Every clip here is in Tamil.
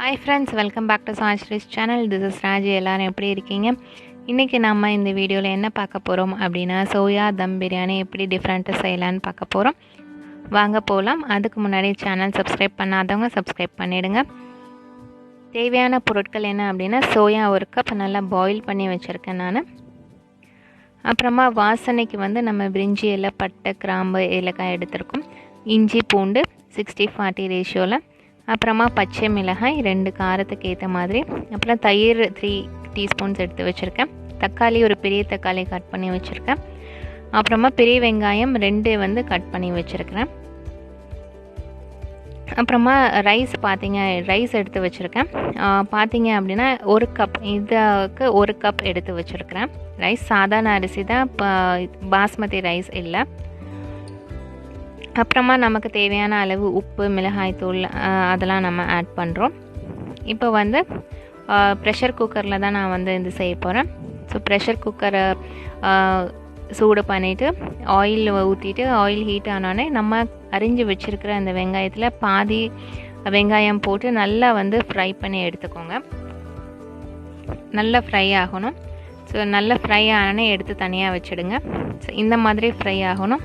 Hi friends, welcome back to Soya's channel. This is Raji. எல்லாரும் எப்படி இருக்கீங்க? இன்னைக்கு நாம இந்த வீடியோல என்ன பார்க்க போறோம் அப்படினா சோயா தம் பிரியாணி எப்படி டிஃபரண்டா செய்யலாம்னு பார்க்க போறோம். வாங்க போலாம். அதுக்கு முன்னாடி சேனல் Subscribe பண்ணாதவங்க Subscribe பண்ணிடுங்க. தேவையான பொருட்கள் என்ன அப்படினா சோயா ஒரு கப் நல்லா பாயில் பண்ணி வச்சிருக்கேன் நான். அப்புறமா வாசனைக்கு வந்து நம்ம பிரிஞ்சி இலை, பட்டை, கிராம்பு, ஏலக்காய் எடுத்துருக்கோம். இஞ்சி பூண்டு 60-40 ரேஷியோல. அப்புறமா பச்சை மிளகாய் 2 காரத்துக்கு ஏற்ற மாதிரி. அப்புறம் தயிர் 3 டீஸ்பூன்ஸ் எடுத்து வச்சுருக்கேன். தக்காளி ஒரு பெரிய தக்காளி கட் பண்ணி வச்சுருக்கேன். அப்புறமா பெரிய வெங்காயம் 2 வந்து கட் பண்ணி வச்சுருக்கிறேன். அப்புறமா ரைஸ் எடுத்து வச்சுருக்கேன். பார்த்தீங்க அப்படின்னா 1 கப், இதுக்கு 1 கப் எடுத்து வச்சுருக்கிறேன். ரைஸ் சாதாரண அரிசி தான், பாஸ்மதி ரைஸ் இல்லை. அப்புறமா நமக்கு தேவையான அளவு உப்பு, மிளகாய் தூள் அதெல்லாம் நம்ம ஆட் பண்ணுறோம். இப்போ வந்து ப்ரெஷர் குக்கரில் தான் நான் வந்து இது செய்ய போகிறேன். ஸோ ப்ரெஷர் குக்கரை சூடு பண்ணிவிட்டு ஆயில் ஊற்றிட்டு ஆயில் ஹீட் ஆனோடனே நம்ம அரிஞ்சு வச்சுருக்கிற அந்த வெங்காயத்தில் பாதி வெங்காயம் போட்டு நல்லா வந்து ஃப்ரை பண்ணி எடுத்துக்கோங்க. நல்லா ஃப்ரை ஆகணும். ஸோ நல்லா ஃப்ரை ஆனோடனே எடுத்து தனியாக வச்சுடுங்க. ஸோ இந்த மாதிரி ஃப்ரை ஆகணும்.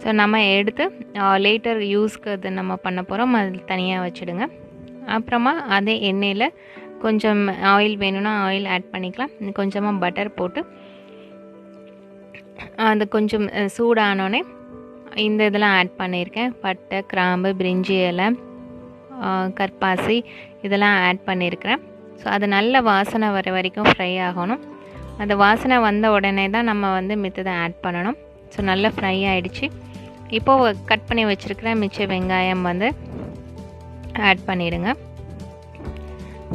ஸோ நம்ம எடுத்து லேட்டர் யூஸ்க்கு அது நம்ம பண்ண போகிறோம், அது தனியாக வச்சுடுங்க. அப்புறமா அதே எண்ணெயில் கொஞ்சம் ஆயில் வேணும்னா ஆயில் ஆட் பண்ணிக்கலாம். கொஞ்சமாக பட்டர் போட்டு அது கொஞ்சம் சூடானோடனே இந்த இதெல்லாம் ஆட் பண்ணியிருக்கேன். பட்டை, கிராம்பு, பிரிஞ்சி இலை, கற்பாசி இதெல்லாம் ஆட் பண்ணியிருக்கிறேன். ஸோ அது நல்ல வாசனை வர வரைக்கும் ஃப்ரை ஆகணும். அந்த வாசனை வந்த உடனே தான் நம்ம வந்து மித்ததை ஆட் பண்ணணும். ஸோ நல்லா ஃப்ரை ஆகிடுச்சு. இப்போது கட் பண்ணி வச்சுருக்கிற மிச்ச வெங்காயம் வந்து ஆட் பண்ணிவிடுங்க.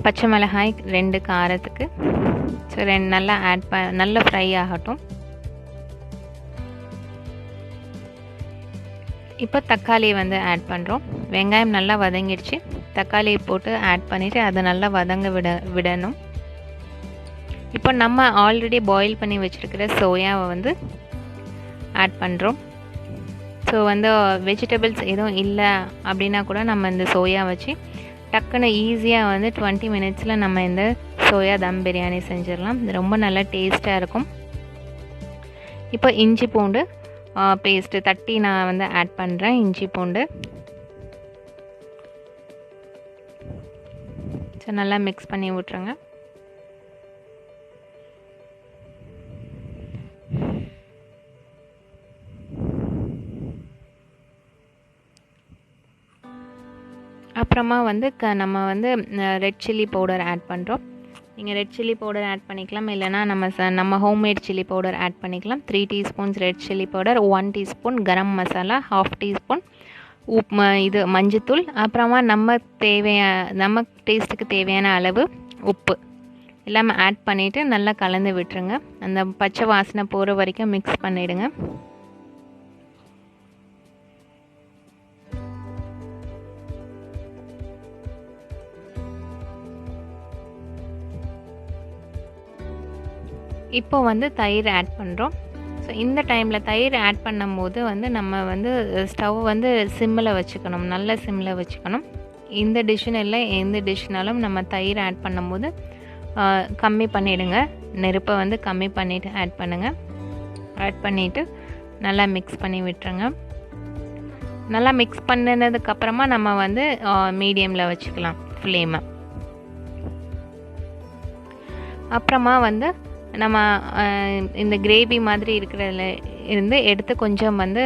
பச்சை மிளகாய் 2 காரத்துக்கு. ஸோ நல்லா நல்லா ஃப்ரை ஆகட்டும். இப்போ தக்காளி வந்து ஆட் பண்ணுறோம். வெங்காயம் நல்லா வதங்கிடுச்சு. தக்காளியை போட்டு ஆட் பண்ணிவிட்டு அதை நல்லா வதங்க விடணும். இப்போ நம்ம ஆல்ரெடி பாயில் பண்ணி வச்சுருக்கிற சோயாவை வந்து ஆட் பண்ணுறோம். ஸோ வந்து வெஜிடபிள்ஸ் எதுவும் இல்லை அப்படின்னா கூட நம்ம இந்த சோயா வச்சு டக்குன்னு ஈஸியாக வந்து 20 மினிட்ஸில் நம்ம இந்த சோயா தம் பிரியாணி செஞ்சிடலாம். இது ரொம்ப நல்லா டேஸ்ட்டாக இருக்கும். இப்போ இஞ்சி பூண்டு பேஸ்ட்டு தட்டி நான் வந்து ஆட் பண்ணுறேன். இஞ்சி பூண்டு ஸோ நல்லா மிக்ஸ் பண்ணி விட்ருங்க. அப்புறமா வந்து நம்ம வந்து ரெட் சில்லி பவுடர் ஆட் பண்ணுறோம். நீங்கள் ரெட் சில்லி பவுடர் ஆட் பண்ணிக்கலாம், இல்லைனா நம்ம ஹோம்மேட் சில்லி பவுடர் ஆட் பண்ணிக்கலாம். 3 teaspoons red chilli powder, 1 teaspoon garam masala, 1/2 teaspoon இது மஞ்சத்தூள். அப்புறமா நம்ம டேஸ்ட்டுக்கு தேவையான அளவு உப்பு எல்லாமே ஆட் பண்ணிவிட்டு நல்லா கலந்து விட்டுருங்க. அந்த பச்சை வாசனை போகிற வரைக்கும் மிக்ஸ் பண்ணிவிடுங்க. இப்போ வந்து தயிர் ஆட் பண்ணுறோம். ஸோ இந்த டைமில் தயிர் ஆட் பண்ணும்போது வந்து நம்ம வந்து ஸ்டவ் வந்து சிம்மில் வச்சுக்கணும், நல்ல சிம்மில் வச்சுக்கணும். இந்த டிஷ்ஷுன்னு இல்லை, எந்த டிஷ்னாலும் நம்ம தயிர் ஆட் பண்ணும்போது கம்மி பண்ணிவிடுங்க. நெருப்பை வந்து கம்மி பண்ணிவிட்டு ஆட் பண்ணுங்கள். ஆட் பண்ணிவிட்டு நல்லா மிக்ஸ் பண்ணி விட்டுருங்க. நல்லா மிக்ஸ் பண்ணினதுக்கப்புறமா நம்ம வந்து மீடியமில் வச்சுக்கலாம் ஃப்ளேமை. அப்புறமா வந்து நம்ம இந்த கிரேவி மாதிரி இருக்கிறதுல இருந்து எடுத்து கொஞ்சம் வந்து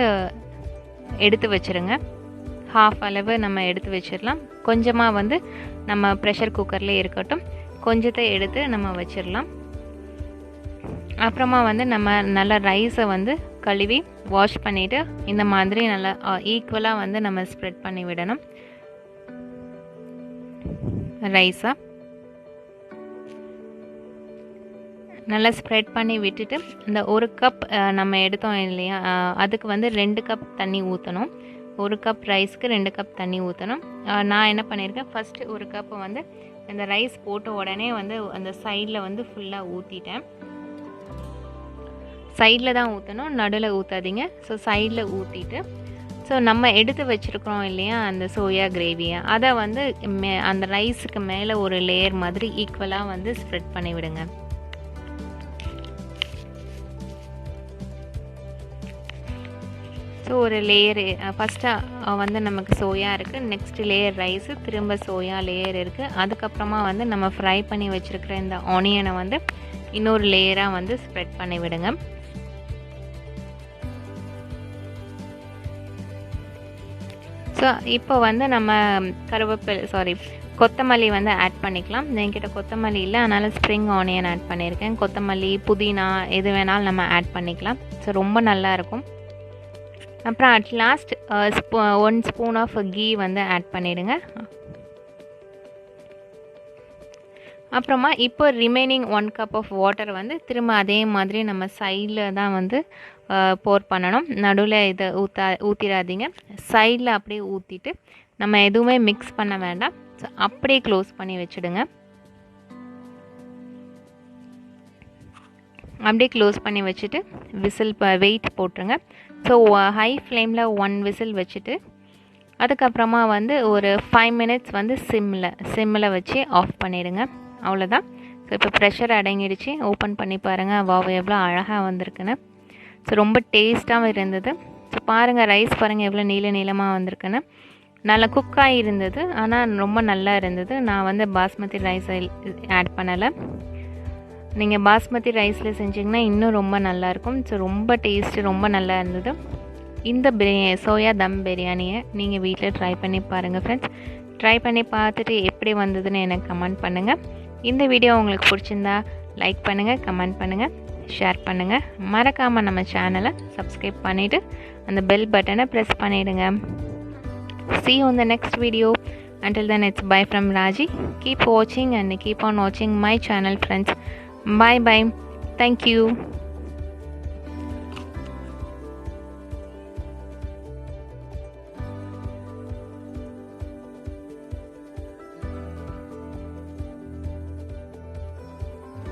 எடுத்து வச்சுருங்க. 1/2 அளவு நம்ம எடுத்து வச்சிடலாம். கொஞ்சமாக வந்து நம்ம ப்ரெஷர் குக்கர்லேயே இருக்கட்டும், கொஞ்சத்தை எடுத்து நம்ம வச்சிடலாம். அப்புறமா வந்து நம்ம நல்லா ரைஸை வந்து கழுவி வாஷ் பண்ணிவிட்டு இந்த மாதிரி நல்லா ஈக்குவலாக வந்து நம்ம ஸ்ப்ரெட் பண்ணி விடணும் ரைஸை. நல்லா ஸ்ப்ரெட் பண்ணி விட்டுட்டு இந்த 1 கப் நம்ம எடுத்தோம் இல்லையா, அதுக்கு வந்து 2 கப் தண்ணி ஊற்றணும். 1 கப் ரைஸ்க்கு 2 கப் தண்ணி ஊற்றணும். நான் என்ன பண்ணியிருக்கேன், ஃபஸ்ட்டு 1 கப் வந்து இந்த ரைஸ் போட்ட உடனே வந்து அந்த சைடில் வந்து ஃபுல்லாக ஊற்றிட்டேன். சைடில் தான் ஊற்றணும், நடுவில் ஊற்றாதீங்க. ஸோ சைடில் ஊற்றிட்டு ஸோ ஸோ நம்ம எடுத்து வச்சுருக்கிறோம் இல்லையா அந்த சோயா கிரேவியை, அதை வந்து அந்த ரைஸுக்கு மேலே ஒரு லேயர் மாதிரி ஈக்குவலாக வந்து ஸ்ப்ரெட் பண்ணி விடுங்க. ஸோ ஒரு லேயர் ஃபஸ்ட்டாக வந்து நமக்கு சோயா இருக்குது, நெக்ஸ்ட் லேயர் ரைஸு, திரும்ப சோயா லேயர் இருக்குது. அதுக்கப்புறமா வந்து நம்ம ஃப்ரை பண்ணி வச்சுருக்கிற இந்த ஆனியனை வந்து இன்னொரு லேயராக வந்து ஸ்ப்ரெட் பண்ணி விடுங்க. ஸோ இப்போ வந்து நம்ம கொத்தமல்லி வந்து ஆட் பண்ணிக்கலாம். என்கிட்ட கொத்தமல்லி இல்லை, அதனால் ஸ்ப்ரிங் ஆனியன் ஆட் பண்ணியிருக்கேன். கொத்தமல்லி, புதினா எது வேணாலும் நம்ம ஆட் பண்ணிக்கலாம். ஸோ ரொம்ப நல்லாயிருக்கும். அப்புறம் at last 1 spoon of ghee வந்து ஆட் பண்ணிவிடுங்க. அப்புறமா இப்போ ரிமைனிங் 1 கப் ஆஃப் வாட்டர் வந்து திரும்ப அதே மாதிரி நம்ம சைடில் தான் வந்து போர் பண்ணணும். நடுவில் இதை ஊற்றிடாதீங்க, சைடில் அப்படியே ஊற்றிட்டு நம்ம எதுவுமே மிக்ஸ் பண்ண வேண்டாம். ஸோ அப்படியே க்ளோஸ் பண்ணி வச்சுடுங்க. அப்படியே க்ளோஸ் பண்ணி வச்சுட்டு விசில் வெயிட் போட்டுருங்க. ஸோ ஹை ஃப்ளேமில் 1 விசில் வச்சுட்டு அதுக்கப்புறமா வந்து ஒரு 5 மினிட்ஸ் வந்து சிம்மில் வச்சு ஆஃப் பண்ணிவிடுங்க. அவ்வளோதான். ஸோ இப்போ ப்ரெஷர் அடங்கிடுச்சு. ஓப்பன் பண்ணி பாருங்கள், வாவ் எவ்வளோ அழகாக வந்திருக்குன்னு. ஸோ ரொம்ப டேஸ்ட்டாகவும் இருந்தது. ஸோ பாருங்கள், ரைஸ் பாருங்கள் எவ்வளோ நீளமாக வந்திருக்குன்னு. நல்லா குக்காகி இருந்தது, ஆனால் ரொம்ப நல்லா இருந்தது. நான் வந்து பாஸ்மதி ரைஸ் ஆட் பண்ணலை. நீங்கள் பாஸ்மதி ரைஸில் செஞ்சிங்கன்னா இன்னும் ரொம்ப நல்லாயிருக்கும். ஸோ ரொம்ப டேஸ்ட்டு ரொம்ப நல்லா இருந்தது. இந்த சோயா தம் பிரியாணியை நீங்கள் வீட்டில் ட்ரை பண்ணி பாருங்கள் ஃப்ரெண்ட்ஸ். ட்ரை பண்ணி பார்த்துட்டு எப்படி வந்ததுன்னு எனக்கு கமெண்ட் பண்ணுங்கள். இந்த வீடியோ உங்களுக்கு பிடிச்சிருந்தா லைக் பண்ணுங்கள், கமெண்ட் பண்ணுங்கள், ஷேர் பண்ணுங்கள். மறக்காமல் நம்ம சேனலை சப்ஸ்கிரைப் பண்ணிவிட்டு அந்த பெல் பட்டனை ப்ரெஸ் பண்ணிவிடுங்க. See you on the next video. Until then, it's bye from Raji. Keep watching and keep on watching my channel, friends. Bye bye. Thank you.